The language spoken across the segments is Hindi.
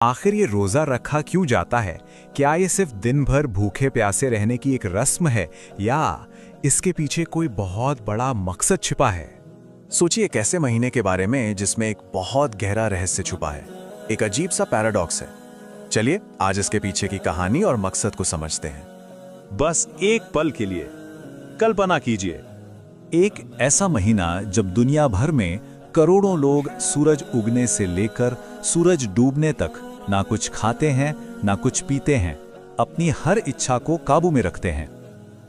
आखिर ये रोजा रखा क्यों जाता है? क्या ये सिर्फ दिन भर भूखे प्यासे रहने की एक रस्म है या इसके पीछे कोई बहुत बड़ा मकसद छिपा है? सोचिए एक ऐसे महीने के बारे में जिसमें एक बहुत गहरा रहस्य छुपा है, एक अजीब सा पैराडॉक्स है। चलिए आज इसके पीछे की कहानी और मकसद को समझते हैं। बस एक पल के लिए कल्पना कीजिए, एक ऐसा महीना जब दुनिया भर में करोड़ों लोग सूरज उगने से लेकर सूरज डूबने तक ना कुछ खाते हैं ना कुछ पीते हैं, अपनी हर इच्छा को काबू में रखते हैं।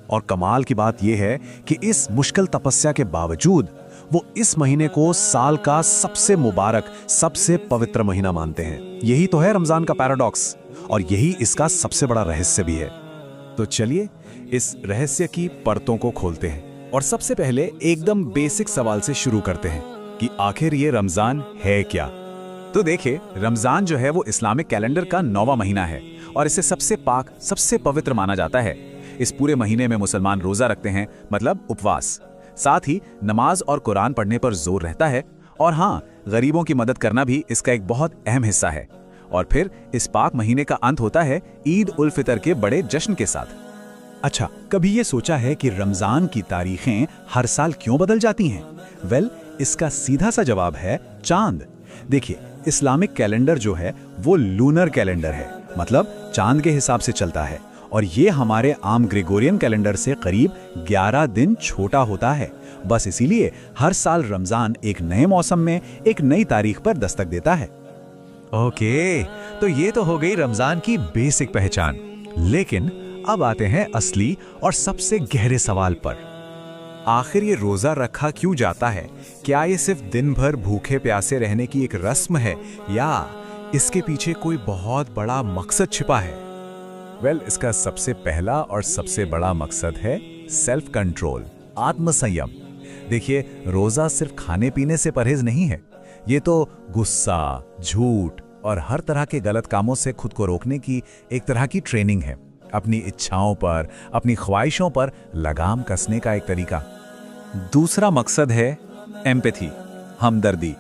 और कमाल की बात यह है कि इस मुश्किल तपस्या के बावजूद वो इस महीने को साल का सबसे मुबारक, सबसे पवित्र महीना मानते हैं। यही तो है रमजान का पैराडॉक्स और यही इसका सबसे बड़ा रहस्य भी है। तो चलिए इस रहस्य की परतों को खोलते हैं और सबसे पहले एकदम बेसिक सवाल से शुरू करते हैं कि आखिर ये रमजान है क्या। तो देखिए, रमजान जो है वो इस्लामिक कैलेंडर का 9वां महीना है और इसे सबसे पाक, सबसे पवित्र माना जाता है। इस पूरे महीने में मुसलमान रोजा रखते हैं, मतलब उपवास। साथ ही नमाज और कुरान पढ़ने पर जोर रहता है और हाँ, गरीबों की मदद करना भी इसका एक बहुत अहम हिस्सा है। और फिर इस पाक महीने का अंत होता है ईद उल फितर के बड़े जश्न के साथ। अच्छा, कभी ये सोचा है कि रमजान की तारीखें हर साल क्यों बदल जाती हैं? वेल, इसका सीधा सा जवाब है चांद। देखिए, इस्लामिक कैलेंडर जो है वो लूनर कैलेंडर है, मतलब चांद के हिसाब से चलता है और ये हमारे आम ग्रेगोरियन कैलेंडर से करीब 11 दिन छोटा होता है। बस इसीलिए हर साल रमजान एक नए मौसम में एक नई तारीख पर दस्तक देता है। ओके, तो ये तो हो गई रमजान की बेसिक पहचान। लेकिन अब आते हैं असली और सबसे गहरे सवाल पर। आखिर ये रोजा रखा क्यों जाता है? क्या ये सिर्फ दिन भर भूखे प्यासे रहने की एक रस्म है या इसके पीछे कोई बहुत बड़ा मकसद छिपा है? वेल, इसका सबसे पहला और सबसे बड़ा मकसद है सेल्फ कंट्रोल, आत्मसंयम। देखिए, रोजा सिर्फ खाने पीने से परहेज नहीं है, ये तो गुस्सा, झूठ और हर तरह के गलत कामों से खुद को रोकने की एक तरह की ट्रेनिंग है। अपनी इच्छाओं पर, अपनी ख्वाहिशों पर लगाम कसने का एक तरीका। दूसरा मकसद है एम्पैथी, हमदर्दी।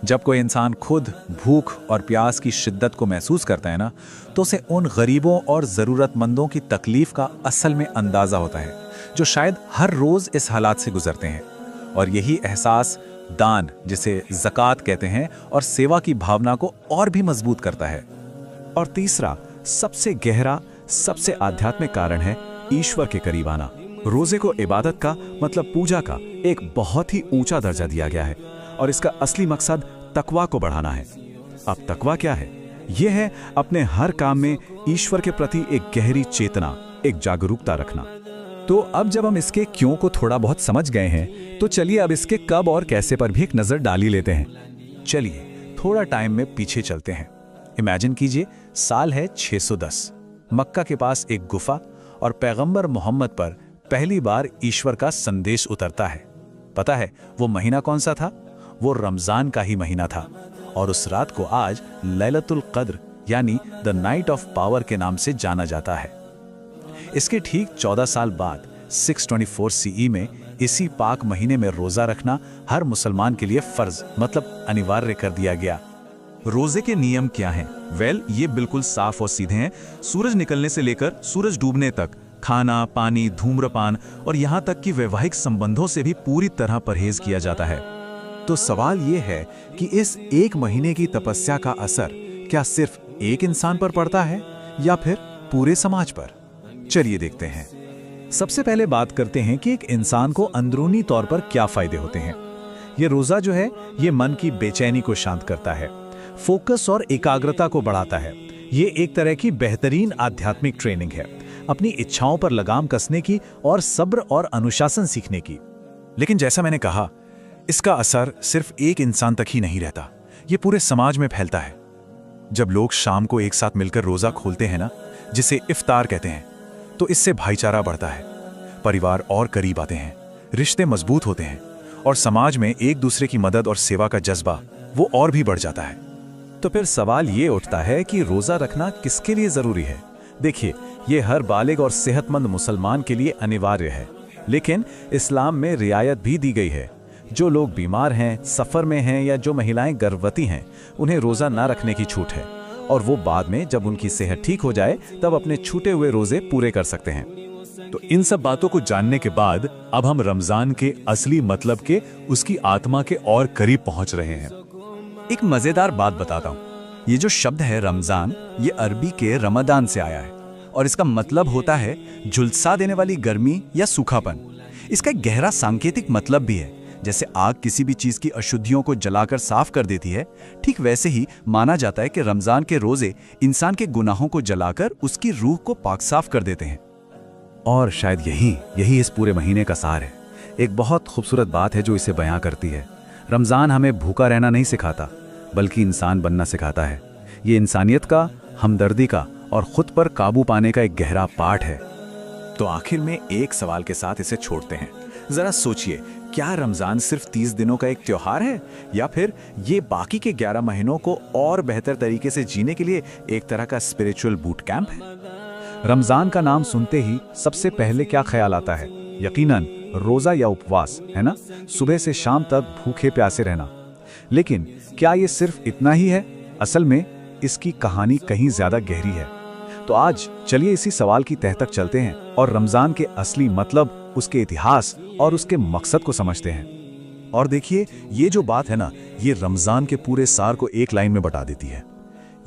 जब कोई इंसान खुद भूख और प्यास की शिद्दत को महसूस करता है ना, तो उसे उन गरीबों और ज़रूरतमंदों की तकलीफ का असल में अंदाज़ा होता है, जो शायद हर रोज़ इस हालात से गुजरते हैं। और यही एहसास दान, जिसे ज़कात कहते हैं, और सेवा की भावना को और भी मजबूत करता है। और तीसरा, सबसे गहरा, सबसे आध्यात्मिक कारण है ईश्वर के करीब आना। रोजे को इबादत का, मतलब पूजा का एक बहुत ही ऊंचा दर्जा दिया गया है और इसका असली मकसद तकवा को बढ़ाना है। अब तकवा क्या है? यह है अपने हर काम में ईश्वर के प्रति एक गहरी चेतना, एक जागरूकता रखना। तो अब जब हम इसके क्यों को थोड़ा बहुत समझ गए हैं, तो चलिए अब इसके कब और कैसे पर भी एक नजर डाल ही लेते हैं। चलिए थोड़ा टाइम में पीछे चलते हैं। इमेजिन कीजिए, साल है 610। मक्का के पास एक गुफा और पैगंबर मोहम्मद पर पहली बार ईश्वर का संदेश उतरता है। पता है वो महीना कौन सा था? वो रमजान का ही महीना था और उस रात को आज लैलतुल कद्र यानी द नाइट ऑफ पावर के नाम से जाना जाता है। इसके ठीक 14 साल बाद 624 सीई में इसी पाक महीने में रोजा रखना हर मुसलमान के लिए फर्ज, मतलब अनिवार्य कर दिया गया। रोजे के नियम क्या हैं? वेल, ये बिल्कुल साफ और सीधे हैं। सूरज निकलने से लेकर सूरज डूबने तक खाना, पानी, धूम्रपान और यहाँ तक कि वैवाहिक संबंधों से भी पूरी तरह परहेज किया जाता है। तो सवाल ये है कि इस एक महीने की तपस्या का असर क्या सिर्फ एक इंसान पर पड़ता है या फिर पूरे समाज पर? चलिए देखते हैं। सबसे पहले बात करते हैं कि एक इंसान को अंदरूनी तौर पर क्या फायदे होते हैं। ये रोजा जो है ये मन की बेचैनी को शांत करता है, फोकस और एकाग्रता को बढ़ाता है। ये एक तरह की बेहतरीन आध्यात्मिक ट्रेनिंग है, अपनी इच्छाओं पर लगाम कसने की और सब्र और अनुशासन सीखने की। लेकिन जैसा मैंने कहा, इसका असर सिर्फ एक इंसान तक ही नहीं रहता, ये पूरे समाज में फैलता है। जब लोग शाम को एक साथ मिलकर रोजा खोलते हैं ना, जिसे इफ्तार कहते हैं, तो इससे भाईचारा बढ़ता है, परिवार और करीब आते हैं, रिश्ते मजबूत होते हैं और समाज में एक दूसरे की मदद और सेवा का जज्बा वो और भी बढ़ जाता है। तो फिर सवाल ये उठता है कि रोजा रखना किसके लिए जरूरी है? देखिए, ये हर बालिग और सेहतमंद मुसलमान के लिए अनिवार्य है, लेकिन इस्लाम में रियायत भी दी गई है। जो लोग बीमार हैं, सफर में हैं या जो महिलाएं गर्भवती हैं, उन्हें रोजा ना रखने की छूट है। और वो बाद में जब उनकी सेहत ठीक हो जाए तब अपने छूटे हुए रोजे पूरे कर सकते हैं। तो इन सब बातों को जानने के बाद अब हम रमजान के असली मतलब के, उसकी आत्मा के और करीब पहुंच रहे हैं। एक मजेदार बात बताता हूँ। ये जो शब्द है रमजान, ये अरबी के रमदान से आया है और इसका मतलब होता है झुलसा देने वाली गर्मी या सूखापन। इसका एक गहरा सांकेतिक मतलब भी है। जैसे आग किसी भी चीज की अशुद्धियों को जलाकर साफ कर देती है, ठीक वैसे ही माना जाता है कि रमजान के रोजे इंसान के गुनाहों को जलाकर उसकी रूह को पाक साफ कर देते हैं। और शायद यही इस पूरे महीने का सार है। एक बहुत खूबसूरत बात है जो इसे बयां करती है। रमजान हमें भूखा रहना नहीं सिखाता, बल्कि इंसान बनना सिखाता है। ये इंसानियत का, हमदर्दी का और खुद पर काबू पाने का एक गहरा पाठ है। तो आखिर में एक सवाल के साथ इसे छोड़ते हैं। जरा सोचिए, क्या रमजान सिर्फ 30 दिनों का एक त्योहार है, या फिर ये बाकी के 11 महीनों को और बेहतर तरीके से जीने के लिए एक तरह का स्पिरिचुअल बूट कैंप है? रमजान का नाम सुनते ही सबसे पहले क्या ख्याल आता है? यकीनन रोजा या उपवास, है ना? सुबह से शाम तक भूखे प्यासे रहना। लेकिन क्या ये सिर्फ इतना ही है? असल में इसकी कहानी कहीं ज्यादा गहरी है। तो आज चलिए इसी सवाल की तह तक चलते हैं और रमजान के असली मतलब, उसके इतिहास और उसके मकसद को समझते हैं। और देखिए, ये जो बात है ना, ये रमजान के पूरे सार को एक लाइन में बता देती है।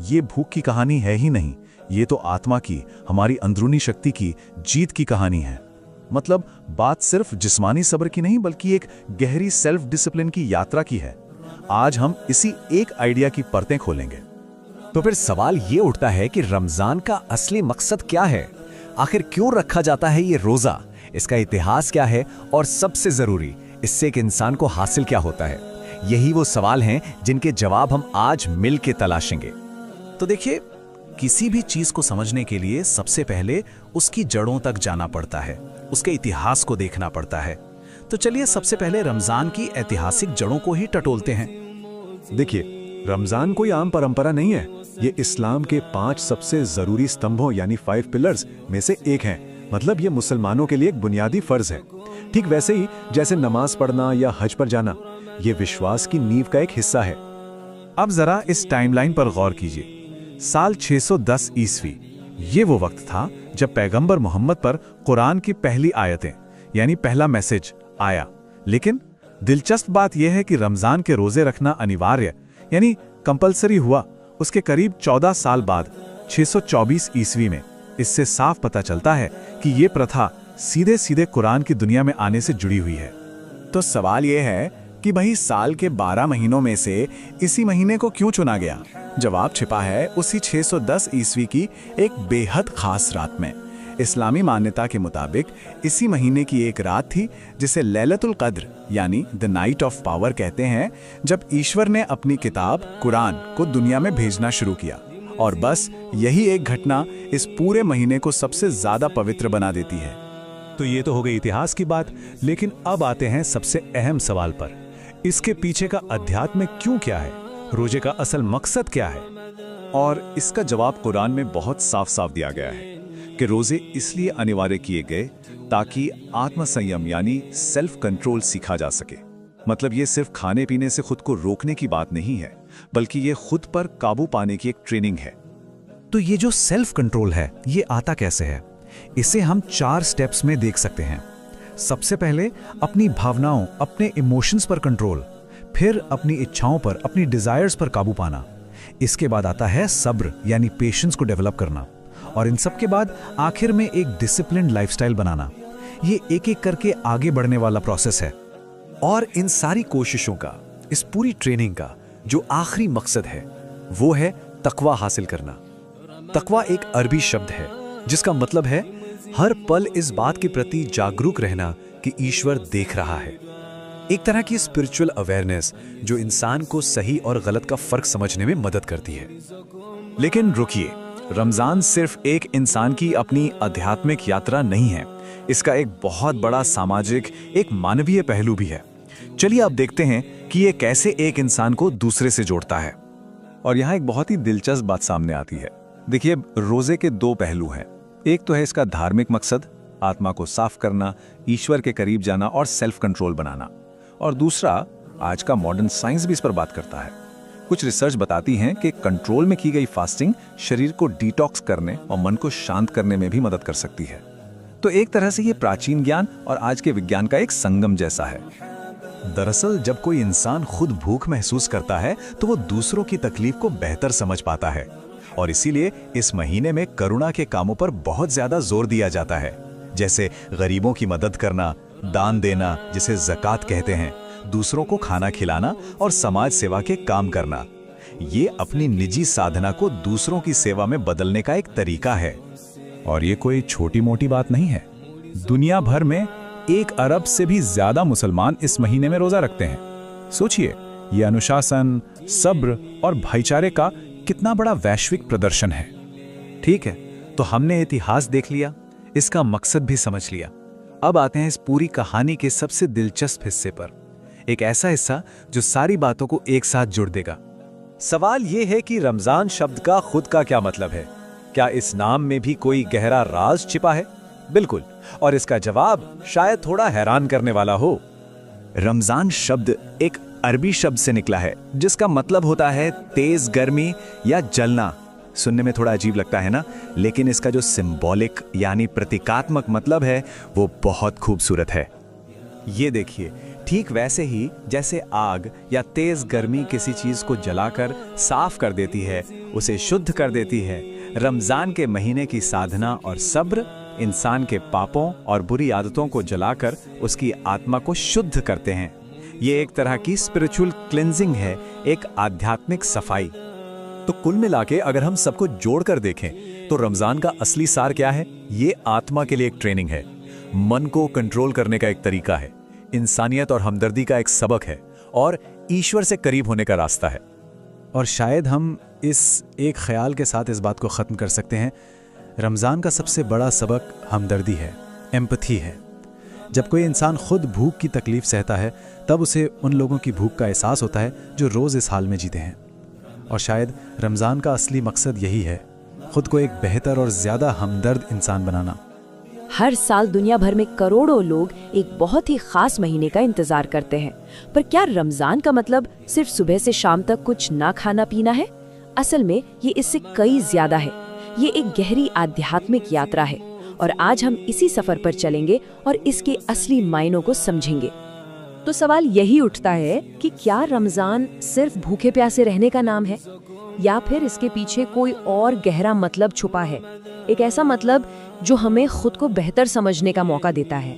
ये भूख की कहानी है ही नहीं, ये तो आत्मा की, हमारी अंदरूनी शक्ति की जीत की कहानी है। मतलब बात सिर्फ जिस्मानी सब्र की नहीं, बल्कि एक गहरी सेल्फ डिसिप्लिन की यात्रा की है। आज हम इसी एक आइडिया की परतें खोलेंगे। तो फिर सवाल ये उठता है कि रमजान का असली मकसद क्या है? आखिर क्यों रखा जाता है ये रोजा? इसका इतिहास क्या है? और सबसे जरूरी, इससे एक इंसान को हासिल क्या होता है? यही वो सवाल हैं जिनके जवाब हम आज मिल के तलाशेंगे। तो देखिए, किसी भी चीज को समझने के लिए सबसे पहले उसकी जड़ों तक जाना पड़ता है, उसके इतिहास को देखना पड़ता है। तो चलिए सबसे पहले रमजान की ऐतिहासिक जड़ों को ही टटोलते हैं। देखिए, रमजान कोई आम परंपरा नहीं है। ये इस्लाम के 5 सबसे जरूरी स्तंभों यानी 5 पिलर्स में से एक है। मतलब ये मुसलमानों के लिए एक बुनियादी फर्ज है। ठीक वैसे ही जैसे नमाज पढ़ना या हज पर जाना, ये विश्वास की नींव का एक हिस्सा है। अब जरा इस टाइमलाइन पर गौर कीजिए। साल 610 ईस्वी, ये वो वक्त था जब पैगंबर मोहम्मद पर कुरान की पहली आयतें यानी पहला मैसेज आया। लेकिन दिलचस्प बात यह है कि रमजान के रोजे रखना अनिवार्य यानी कंपलसरी हुआ उसके करीब 14 साल बाद 624 ईस्वी में। इससे साफ पता चलता है कि ये प्रथा सीधे सीधे कुरान की दुनिया में आने से जुड़ी हुई है। तो सवाल यह है कि भाई साल के 12 महीनों में से इसी महीने को क्यों चुना गया? जवाब छिपा है उसी 610 ईस्वी की एक बेहद खास रात में। इस्लामी मान्यता के मुताबिक इसी महीने की एक रात थी जिसे लैलतुल कद्र यानी द नाइट ऑफ पावर कहते हैं, जब ईश्वर ने अपनी किताब कुरान को दुनिया में भेजना शुरू किया। और बस यही एक घटना इस पूरे महीने को सबसे ज्यादा पवित्र बना देती है। तो ये तो हो गई इतिहास की बात, लेकिन अब आते हैं सबसे अहम सवाल पर। इसके पीछे का अध्यात्म क्यों क्या है? रोजे का असल मकसद क्या है? और इसका जवाब कुरान में बहुत साफ साफ दिया गया है कि रोजे इसलिए अनिवार्य किए गए ताकि आत्मसंयम यानी सेल्फ कंट्रोल सीखा जा सके। मतलब ये सिर्फ खाने पीने से खुद को रोकने की बात नहीं है, बल्कि ये खुद पर काबू पाने की एक ट्रेनिंग है। तो ये जो सेल्फ कंट्रोल है, ये आता कैसे है? इसे हम 4 स्टेप्स में देख सकते हैं। सबसे पहले अपनी भावनाओं, अपने इमोशंस पर कंट्रोल, फिर अपनी इच्छाओं पर, अपनी डिजायर्स पर काबू पाना। इसके बाद आता है सब्र यानी पेशेंस को डेवलप करना, और इन सब के बाद आखिर में एक डिसिप्लिन्ड लाइफस्टाइल बनाना। ये एक एक करके आगे बढ़ने वाला प्रोसेस है। और इन सारी कोशिशों का, इस पूरी ट्रेनिंग का जो आखिरी मकसद है वो है तकवा हासिल करना। तकवा एक अरबी शब्द है जिसका मतलब है हर पल इस बात के प्रति जागरूक रहना कि ईश्वर देख रहा है। एक तरह की स्पिरिचुअल अवेयरनेस जो इंसान को सही और गलत का फर्क समझने में मदद करती है। लेकिन रुकिए, रमजान सिर्फ एक इंसान की अपनी आध्यात्मिक यात्रा नहीं है, इसका एक बहुत बड़ा सामाजिक, एक मानवीय पहलू भी है। चलिए अब देखते हैं कि ये कैसे एक इंसान को दूसरे से जोड़ता है। और यहाँ एक बहुत ही दिलचस्प बात सामने आती है। देखिए, रोजे के 2 पहलू हैं। एक तो है इसका धार्मिक मकसद, आत्मा को साफ करना, ईश्वर के करीब जाना और सेल्फ कंट्रोल बनाना। और दूसरा, आज का मॉडर्न साइंस भी इस पर बात करता है। कुछ रिसर्च बताती हैं कि कंट्रोल में की गई फास्टिंग शरीर को डिटॉक्स करने और मन को शांत करने में भी मदद कर सकती है। तो एक तरह से ये प्राचीन ज्ञान और आज के विज्ञान का एक संगम जैसा है। दरअसल जब कोई इंसान खुद भूख महसूस करता है तो वो दूसरों की तकलीफ को बेहतर समझ पाता है, और इसीलिए इस महीने में करुणा के कामों पर बहुत ज्यादा जोर दिया जाता है, जैसे गरीबों की मदद करना, दान देना जिसे ज़कात कहते हैं, दूसरों को खाना खिलाना और समाज सेवा के काम करना। ये अपनी निजी साधना को दूसरों की सेवा में बदलने का एक तरीका है। और ये कोई छोटी मोटी बात नहीं है। दुनिया भर में 1 अरब से भी ज्यादा मुसलमान इस महीने में रोजा रखते हैं। सोचिए, ये अनुशासन, सब्र और भाईचारे का कितना बड़ा वैश्विक प्रदर्शन है। ठीक है, तो हमने इतिहास देख लिया, इसका मकसद भी समझ लिया। अब आते हैं इस पूरी कहानी के सबसे दिलचस्प हिस्से पर, एक ऐसा हिस्सा जो सारी बातों को एक साथ जोड़ देगा। सवाल यह है कि रमजान शब्द का खुद का क्या मतलब है? क्या इस नाम में भी कोई गहरा राज छिपा है? बिल्कुल, और इसका जवाब शायद थोड़ा हैरान करने वाला हो। रमजान शब्द एक अरबी शब्द से निकला है जिसका मतलब होता है तेज गर्मी या जलना। सुनने में थोड़ा अजीब लगता है ना, लेकिन इसका जो सिंबॉलिक यानी प्रतीकात्मक मतलब है वो बहुत खूबसूरत है। ये देखिए, ठीक वैसे ही जैसे आग या तेज गर्मी किसी चीज को जलाकर साफ कर देती है, उसे शुद्ध कर देती है, रमजान के महीने की साधना और सब्र इंसान के पापों और बुरी आदतों को जलाकर उसकी आत्मा को शुद्ध करते हैं। ये एक तरह की स्पिरिचुअल क्लिंजिंग है, एक आध्यात्मिक सफाई। तो कुल मिलाके अगर हम सबको जोड़कर देखें तो रमजान का असली सार क्या है? ये आत्मा के लिए एक ट्रेनिंग है, मन को कंट्रोल करने का एक तरीका है, इंसानियत और हमदर्दी का एक सबक है, और ईश्वर से करीब होने का रास्ता है। और शायद हम इस एक ख्याल के साथ इस बात को ख़त्म कर सकते हैं, रमज़ान का सबसे बड़ा सबक हमदर्दी है, एम्पथी है। जब कोई इंसान खुद भूख की तकलीफ सहता है तब उसे उन लोगों की भूख का एहसास होता है जो रोज़ इस हाल में जीते हैं। और शायद रमज़ान का असली मकसद यही है, खुद को एक बेहतर और ज़्यादा हमदर्द इंसान बनाना। हर साल दुनिया भर में करोड़ों लोग एक बहुत ही खास महीने का इंतजार करते हैं, पर क्या रमजान का मतलब सिर्फ सुबह से शाम तक कुछ ना खाना पीना है? असल में ये इससे कई ज्यादा है। ये एक गहरी आध्यात्मिक यात्रा है, और आज हम इसी सफर पर चलेंगे और इसके असली मायनों को समझेंगे। तो सवाल यही उठता है कि क्या रमजान सिर्फ भूखे प्यासे रहने का नाम है, या फिर इसके पीछे कोई और गहरा मतलब छुपा है, एक ऐसा मतलब जो हमें खुद को बेहतर समझने का मौका देता है।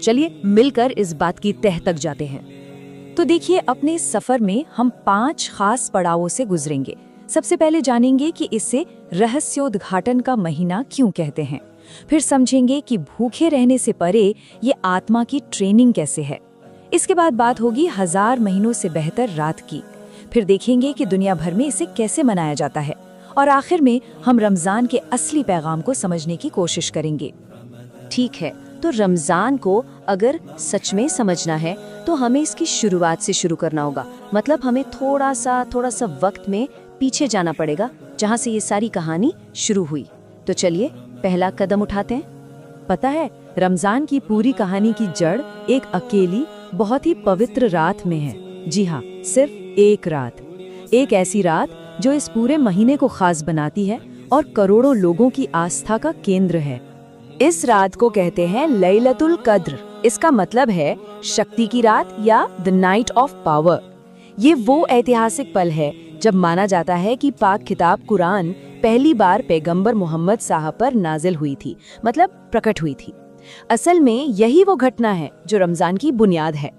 चलिए मिलकर इस बात की तह तक जाते हैं। तो देखिए, अपने इस सफर में हम 5 खास पड़ावों से गुजरेंगे। सबसे पहले जानेंगे कि इसे रहस्योद्घाटन का महीना क्यों कहते हैं, फिर समझेंगे कि भूखे रहने से परे ये आत्मा की ट्रेनिंग कैसे है। इसके बाद बात होगी 1000 महीनों से बेहतर रात की, फिर देखेंगे कि दुनिया भर में इसे कैसे मनाया जाता है, और आखिर में हम रमजान के असली पैगाम को समझने की कोशिश करेंगे। ठीक है, तो रमजान को अगर सच में समझना है तो हमें इसकी शुरुआत से शुरू करना होगा। मतलब हमें थोड़ा सा वक्त में पीछे जाना पड़ेगा, जहाँ से ये सारी कहानी शुरू हुई। तो चलिए पहला कदम उठाते हैं। पता है, रमजान की पूरी कहानी की जड़ एक अकेली बहुत ही पवित्र रात में है। जी हाँ, सिर्फ एक रात, एक ऐसी रात जो इस पूरे महीने को खास बनाती है और करोड़ों लोगों की आस्था का केंद्र है। इस रात को कहते हैं लैलतुल कद्र। इसका मतलब है शक्ति की रात या द नाइट ऑफ पावर। ये वो ऐतिहासिक पल है जब माना जाता है कि पाक किताब कुरान पहली बार पैगंबर मोहम्मद साहब पर नाजिल हुई थी, मतलब प्रकट हुई थी। असल में यही वो घटना है जो रमजान की बुनियाद है।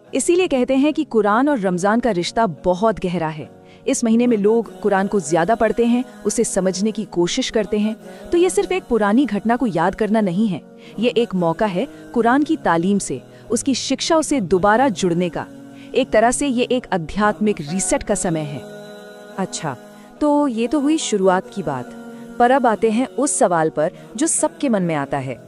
इसीलिए कहते हैं कि कुरान और रमजान का रिश्ता बहुत गहरा है। इस महीने में लोग कुरान को ज्यादा पढ़ते हैं, उसे समझने की कोशिश करते हैं। तो ये सिर्फ एक पुरानी घटना को याद करना नहीं है, ये एक मौका है कुरान की तालीम से, उसकी शिक्षाओं से दोबारा जुड़ने का। एक तरह से ये एक आध्यात्मिक रीसेट का समय है। अच्छा, तो ये तो हुई शुरुआत की बात, पर अब आते हैं उस सवाल पर जो सबके मन में आता है।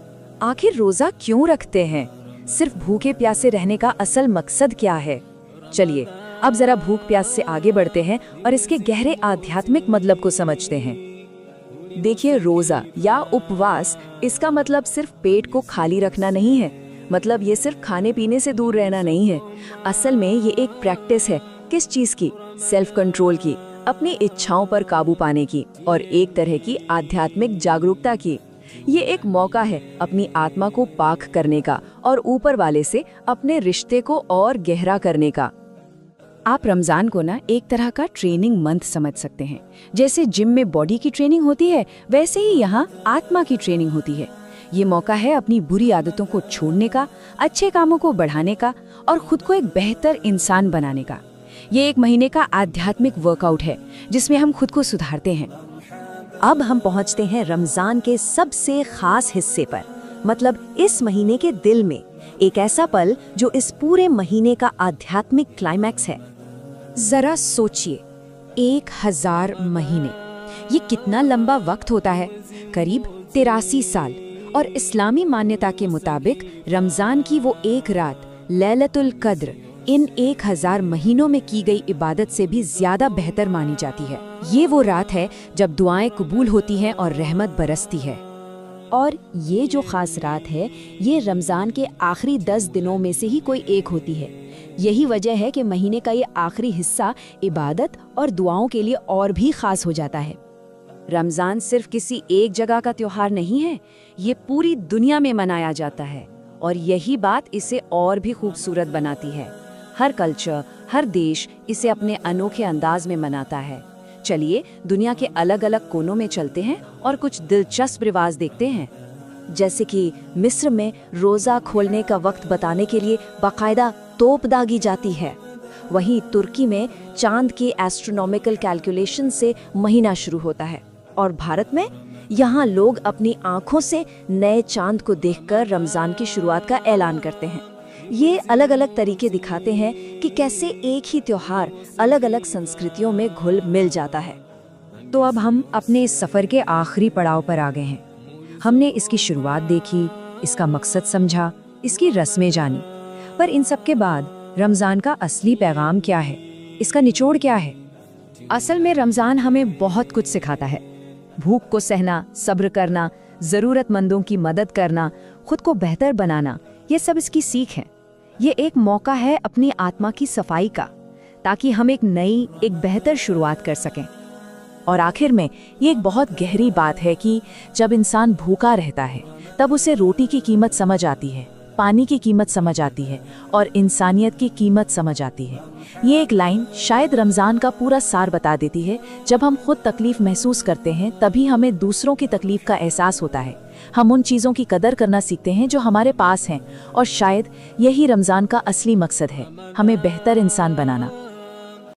आखिर रोजा क्यों रखते हैं? सिर्फ भूखे प्यासे रहने का असल मकसद क्या है? चलिए अब जरा भूख प्यास से आगे बढ़ते हैं और इसके गहरे आध्यात्मिक मतलब को समझते हैं। देखिए, रोजा या उपवास, इसका मतलब सिर्फ पेट को खाली रखना नहीं है। मतलब ये सिर्फ खाने पीने से दूर रहना नहीं है। असल में ये एक प्रैक्टिस है। किस चीज की? सेल्फ कंट्रोल की, अपनी इच्छाओं पर काबू पाने की और एक तरह की आध्यात्मिक जागरूकता की। ये एक मौका है अपनी आत्मा को पाक करने का और ऊपर वाले से अपने रिश्ते को और गहरा करने का। आप रमजान को ना एक तरह का ट्रेनिंग मंथ समझ सकते हैं। जैसे जिम में बॉडी की ट्रेनिंग होती है, वैसे ही यहाँ आत्मा की ट्रेनिंग होती है। ये मौका है अपनी बुरी आदतों को छोड़ने का, अच्छे कामों को बढ़ाने का और खुद को एक बेहतर इंसान बनाने का। ये एक महीने का आध्यात्मिक वर्कआउट है जिसमें हम खुद को सुधारते हैं। अब हम पहुंचते हैं रमजान के सबसे खास हिस्से पर, मतलब इस महीने के दिल में, एक ऐसा पल जो इस पूरे महीने का आध्यात्मिक क्लाइमैक्स है। जरा सोचिए, 1000 महीने, ये कितना लंबा वक्त होता है, करीब 83 साल। और इस्लामी मान्यता के मुताबिक रमजान की वो एक रात, लैलतुल कद्र, इन 1000 महीनों में की गई इबादत से भी ज्यादा बेहतर मानी जाती है। ये वो रात है जब दुआएं कबूल होती हैं और रहमत बरसती है। और ये जो खास रात है, ये रमजान के आखिरी 10 दिनों में से ही कोई एक होती है। यही वजह है कि महीने का ये आखिरी हिस्सा इबादत और दुआओं के लिए और भी खास हो जाता है। रमजान सिर्फ किसी एक जगह का त्योहार नहीं है, ये पूरी दुनिया में मनाया जाता है और यही बात इसे और भी खूबसूरत बनाती है। हर कल्चर, हर देश इसे अपने अनोखे अंदाज में मनाता है। चलिए दुनिया के अलग अलग कोनों में चलते हैं और कुछ दिलचस्प रिवाज देखते हैं। जैसे कि मिस्र में रोजा खोलने का वक्त बताने के लिए बाकायदा तोप दागी जाती है। वहीं तुर्की में चांद के एस्ट्रोनॉमिकल कैलकुलेशन से महीना शुरू होता है। और भारत में यहाँ लोग अपनी आंखों से नए चांद को देखकर रमजान की शुरुआत का ऐलान करते हैं। ये अलग अलग तरीके दिखाते हैं कि कैसे एक ही त्योहार अलग अलग संस्कृतियों में घुल मिल जाता है। तो अब हम अपने इस सफर के आखिरी पड़ाव पर आ गए हैं। हमने इसकी शुरुआत देखी, इसका मकसद समझा, इसकी रस्में जानी, पर इन सब के बाद रमजान का असली पैगाम क्या है, इसका निचोड़ क्या है? असल में रमजान हमें बहुत कुछ सिखाता है। भूख को सहना, सब्र करना, जरूरतमंदों की मदद करना, खुद को बेहतर बनाना, ये सब इसकी सीख है। ये एक मौका है अपनी आत्मा की सफाई का, ताकि हम एक नई, एक बेहतर शुरुआत कर सकें। और आखिर में ये एक बहुत गहरी बात है कि जब इंसान भूखा रहता है तब उसे रोटी की कीमत समझ आती है, पानी की कीमत समझ आती है और इंसानियत की कीमत समझ आती है। ये एक लाइन शायद रमजान का पूरा सार बता देती है। जब हम खुद तकलीफ महसूस करते हैं तभी हमें दूसरों की तकलीफ का एहसास होता है। हम उन चीज़ों की कदर करना सीखते हैं जो हमारे पास हैं और शायद यही रमजान का असली मकसद है, हमें बेहतर इंसान बनाना।